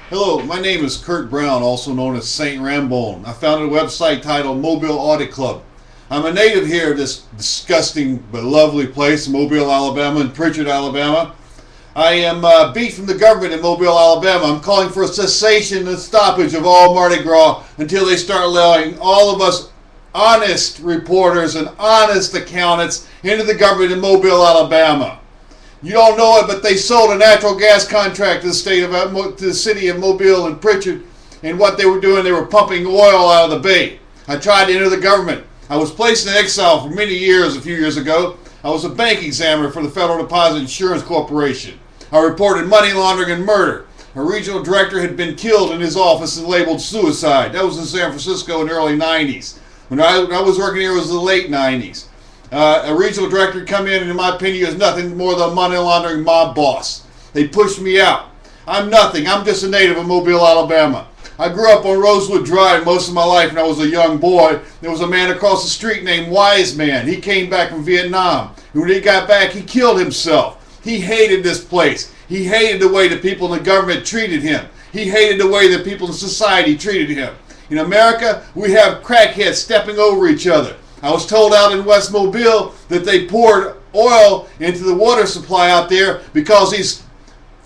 Hello, my name is Kurt Brown, also known as Saint Rambone. I founded a website titled Mobile Audit Club. I'm a native here of this disgusting but lovely place, Mobile, Alabama, and Pritchard, Alabama. I am beat from the government in Mobile, Alabama. I'm calling for a cessation and stoppage of all Mardi Gras until they start allowing all of us honest reporters and honest accountants into the government in Mobile, Alabama. You don't know it, but they sold a natural gas contract to the city of Mobile and Pritchard, and what they were doing, they were pumping oil out of the bay. I tried to enter the government. I was placed in exile for many years a few years ago. I was a bank examiner for the Federal Deposit Insurance Corporation. I reported money laundering and murder. A regional director had been killed in his office and labeled suicide. That was in San Francisco in the early 90s. When I was working here, it was the late 90s. A regional director come in my opinion, is nothing more than a money laundering mob boss. They pushed me out. I'm nothing. I'm just a native of Mobile, Alabama. I grew up on Rosewood Drive most of my life when I was a young boy. There was a man across the street named Wise Man. He came back from Vietnam. And when he got back, he killed himself. He hated this place. He hated the way the people in the government treated him. He hated the way the people in society treated him. In America, we have crackheads stepping over each other. I was told out in West Mobile that they poured oil into the water supply out there because these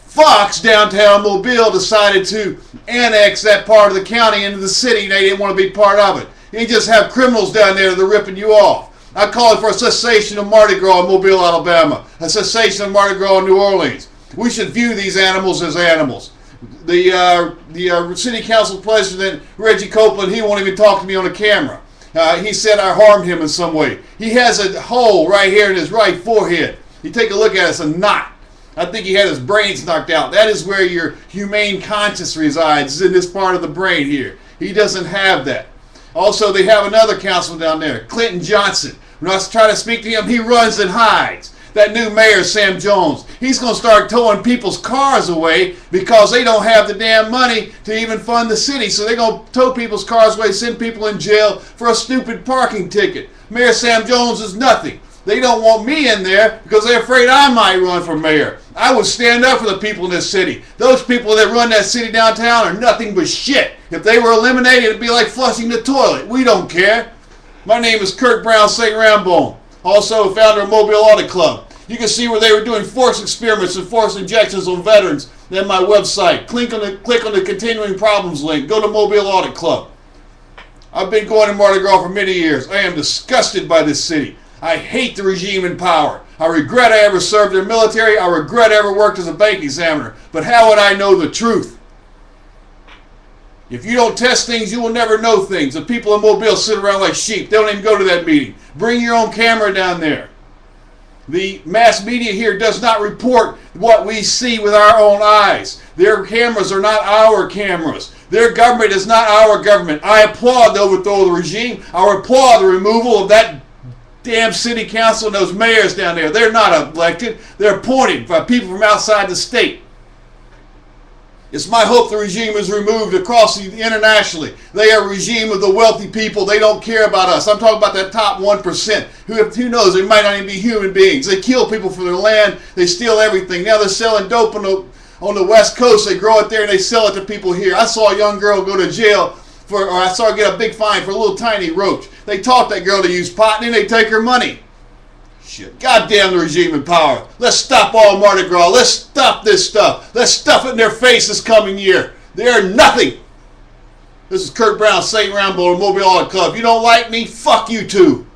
fucks downtown Mobile decided to annex that part of the county into the city and they didn't want to be part of it. You just have criminals down there that are ripping you off. I call it for a cessation of Mardi Gras in Mobile, Alabama. A cessation of Mardi Gras in New Orleans. We should view these animals as animals. The city council president, Reggie Copeland, he won't even talk to me on the camera. He said I harmed him in some way. He has a hole right here in his right forehead. You take a look at it, it's a knot. I think he had his brains knocked out. That is where your humane conscience resides, is in this part of the brain here. He doesn't have that. Also, they have another councilman down there, Clinton Johnson. When I try to speak to him, he runs and hides. That new mayor, Sam Jones, he's going to start towing people's cars away because they don't have the damn money to even fund the city. So they're going to tow people's cars away, send people in jail for a stupid parking ticket. Mayor Sam Jones is nothing. They don't want me in there because they're afraid I might run for mayor. I would stand up for the people in this city. Those people that run that city downtown are nothing but shit. If they were eliminated, it'd be like flushing the toilet. We don't care. My name is Kurt Brown, Saint Rambone. Also founder of Mobile Audit Club. You can see where they were doing force experiments and force injections on veterans at my website. Click on the continuing problems link. Go to Mobile Audit Club. I've been going to Mardi Gras for many years. I am disgusted by this city. I hate the regime in power. I regret I ever served in the military. I regret I ever worked as a bank examiner. But how would I know the truth? If you don't test things, you will never know things. The people in Mobile sit around like sheep. They don't even go to that meeting. Bring your own camera down there. The mass media here does not report what we see with our own eyes. Their cameras are not our cameras. Their government is not our government. I applaud the overthrow of the regime. I applaud the removal of that damn city council and those mayors down there. They're not elected. They're appointed by people from outside the state. It's my hope the regime is removed internationally. They are a regime of the wealthy people. They don't care about us. I'm talking about that top 1%. Who knows? They might not even be human beings. They kill people for their land. They steal everything. Now they're selling dope on the West Coast. They grow it there and they sell it to people here. I saw a young girl go to jail or I saw her get a big fine for a little tiny roach. They taught that girl to use pot and then they take her money. Shit. Goddamn the regime in power. Let's stop all Mardi Gras. Let's stop this stuff. Let's stuff it in their face this coming year. They are nothing. This is Kurt Brown, Saint Rambone, Mobile Audit Club. If you don't like me, fuck you too.